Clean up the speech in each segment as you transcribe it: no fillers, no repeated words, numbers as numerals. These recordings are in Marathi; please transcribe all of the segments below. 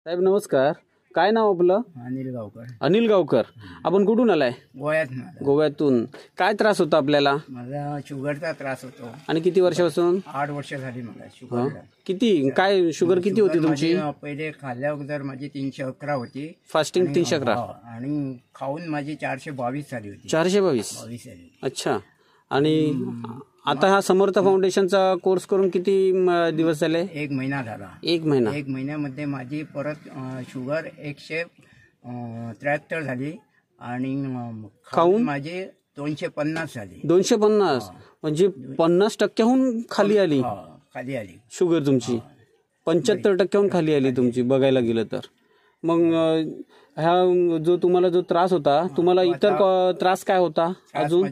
साहेब नमस्कार. काय नाव आपलं? अनिल गावकर. अनिल गावकर. आपण कुठून आलाय? गोव्यात. गोव्यातून. काय त्रास होता आपल्याला? मला शुगरचा त्रास होतो. आणि किती वर्षापासून? 8 वर्ष झाली मला शुगरला. किती काय शुगर किती होती तुमची? पहिले खाल्ल्या अगोदर माझी 311 होती. फास्टिंग 311 आणि खाऊन माझी 422 झाली होती. 422 झाली. अच्छा. आणि आता हा समर्थ फाउंडेशनचा कोर्स करून किती दिवस झाले? 1 महिना झाला. 1 महिना. 1 महिन्यामध्ये माझी परत शुगर 173 झाली आणि खाऊन माझी 250 झाली. 250 म्हणजे 50% खाली आली खाली आली शुगर तुमची. 75% खाली आली तुमची बघायला गेलं तर. मग हा जो तुम्हाला जो त्रास होता, तुम्हाला इतर त्रास काय होता अजून?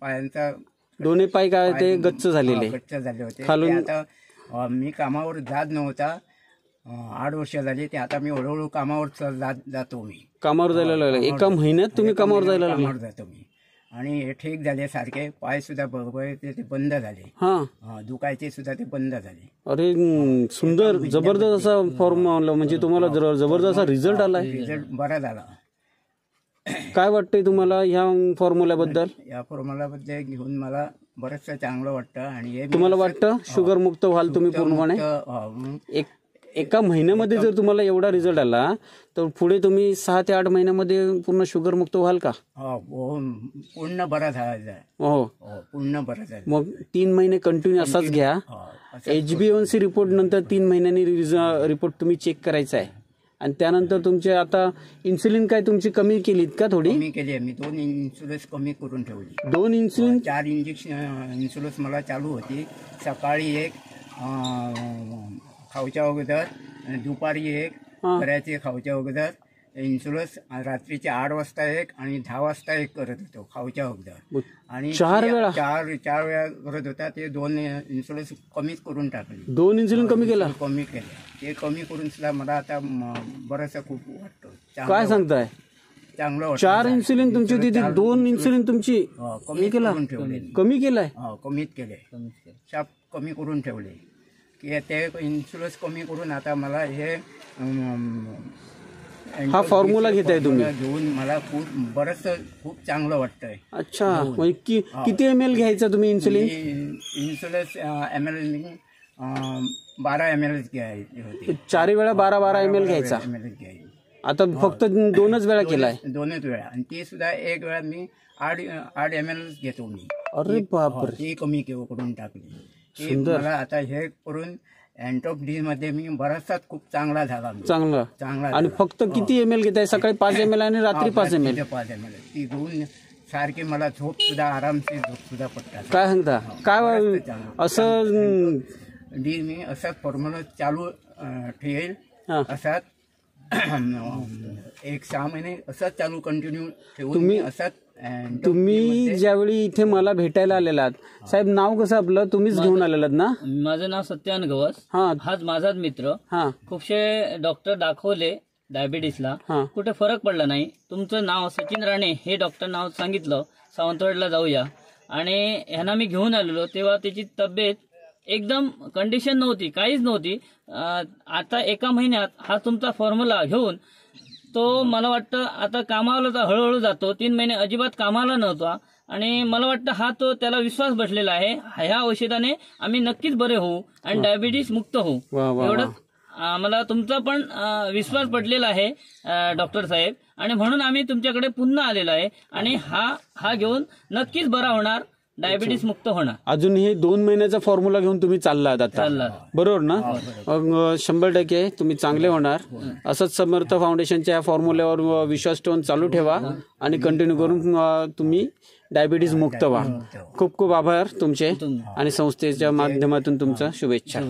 पायांचा दोन्ही पाय काय ते गच्च झालेले होते. खालून. आता मी कामावर जात नव्हता. 8 वर्ष झाली. ते आता मी हळूहळू कामावर जातो. मी कामावर जायला लागले. एका महिन्यात तुम्ही कामावर जायला लागले? कामावर जातो मी. आणि हे ठीक झाले सारखे. पाय सुद्धा बरोबर ते बंद झाले. हा, दुखायचे सुद्धा ते बंद झाले. अरे सुंदर, जबरदस्त असा फॉर्म्युला. म्हणजे तुम्हाला जबरदस्त असा रिझल्ट आलाय. रिझल्ट बरा झाला. काय वाटतंय तुम्हाला ह्या फॉर्म्युल्याबद्दल? या फॉर्म्युल्याबद्दल घेऊन मला बरंचसं चांगलं वाटतं. आणि हे तुम्हाला वाटतं शुगर मुक्त व्हाल तुम्ही पूर्णपणे? एका महिन्यामध्ये जर तुम्हाला एवढा रिझल्ट आला तर पुढे तुम्ही 6 ते 8 महिन्यामध्ये पूर्ण शुगर मुक्त व्हाल का? पूर्ण बरा झाला. हो, पूर्ण बरा झाला. मग 3 महिने कंटिन्यू असाच घ्या. HbA1c रिपोर्ट नंतर 3 महिन्यांनी रिपोर्ट तुम्ही चेक करायचा आहे. आणि त्यानंतर तुमचे आता इन्सुलिन काय तुमची कमी केलीत का? थोडी कमी केली आहे मी. 2 इन्सुलिन कमी करून ठेवली. 2 इन्सुलिन? 4 इन्सुलिन मला चालू होती. सकाळी 1 खाऊच्या अगोदर, दुपारी 1 करायचे खाऊच्या अगोदर इन्सुलिन. रात्रीचे 8 वाजता 1 आणि 10 वाजता 1 करत होतो खाऊच्या अगोदर. आणि 4 वेळा? 4 वेळा करत होता. ते 2 इन्सुलिन कमीच करून टाकली. 2 इन्सुलिन कमी केला? कमी केलं. ते कमी करून सुद्धा मला आता बरंचसं खूप वाटतं. काय सांगताय? चांगलं वाटतं. 4 इन्सुलिन तुमची होती, 2 इन्सुलिन तुमची कमी करून ठेवले. कमी केलाय? कमीत केले. शाप कमी करून ठेवले की ते इन्सुलिन कमी करून आता मला हे हा फॉर्म्युला घेताय तुम्ही? घेऊन मला खूप चांगलं वाटतंय. अच्छा. किती ml घ्यायचा तुम्ही इन्सुलिन? इन्सुलिन ml 12 ml घ्यायचे होते. 4 वेळा 12 ml घ्यायचा. आता फक्त 2च वेळा केलाय? 2च वेळा. आणि ती सुद्धा 1 वेळा मी 8 ml घेतो मी. अरे बापरे. ती कमी करून टाकली. मला आता हे करून अँटॉप डी मध्ये मी बराचसा खूप चांगला झाला. चांगला. आणि फक्त किती ml घेताय? सकाळी 5 ml आणि रात्री 5 ml? 5 ml. ती घेऊन सारखी मला झोप सुद्धा आरामशीर झोप सुद्धा पडतात. काय सांगता? काय असं डी मी असाच फॉर्म्युला चालू ठेवेल. असाच 1-6 महिने असाच चालू कंटिन्यू ठेवून असाच. तुम्ही ज्यावेळी इथे मला भेटायला आलेलात, साहेब नाव कसं आपलं? तुम्हीच घेऊन आलेलात ना? माझं नाव सत्यान गवस. हाच माझाच मित्र. खूपशे डॉक्टर दाखवले डायबिटीसला, कुठे फरक पडला नाही. तुमचं नाव सचिन राणे हे डॉक्टर नाव सांगितलं, सावंतवाडीला जाऊया. आणि ह्यांना मी घेऊन आलेलो तेव्हा त्याची तब्येत एकदम कंडिशन नव्हती, काहीच नव्हती. आता एका महिन्यात हा तुमचा फॉर्म्युला घेऊन तो मला वाटतं आता कामाला हळूहळू जातो. 3 महिने अजिबात कामाला नव्हता. आणि मला वाटतं हा तो त्याला विश्वास बसलेला आहे. ह्या औषधाने आम्ही नक्कीच बरे होऊ आणि डायबिटीस मुक्त होऊ. एवढंच मला तुमचा पण विश्वास पडलेला आहे डॉक्टर साहेब. आणि म्हणून आम्ही तुमच्याकडे पुन्हा आलेलो आहे. आणि हा घेऊन नक्कीच बरा होणार, डायबिटीस मुक्त होणार. अजून हे 2 महिन्याचा फॉर्म्युला घेऊन तुम्ही चाललात आता, बरोबर ना? 100% तुम्ही चांगले होणार. असंच समर्थ फाउंडेशनच्या या फॉर्म्युल्यावर विश्वास ठेवून चालू ठेवा आणि कंटिन्यू करून तुम्ही डायबिटीस मुक्त व्हा. खूप खूप आभार तुमचे आणि संस्थेच्या माध्यमातून तुमचा शुभेच्छा.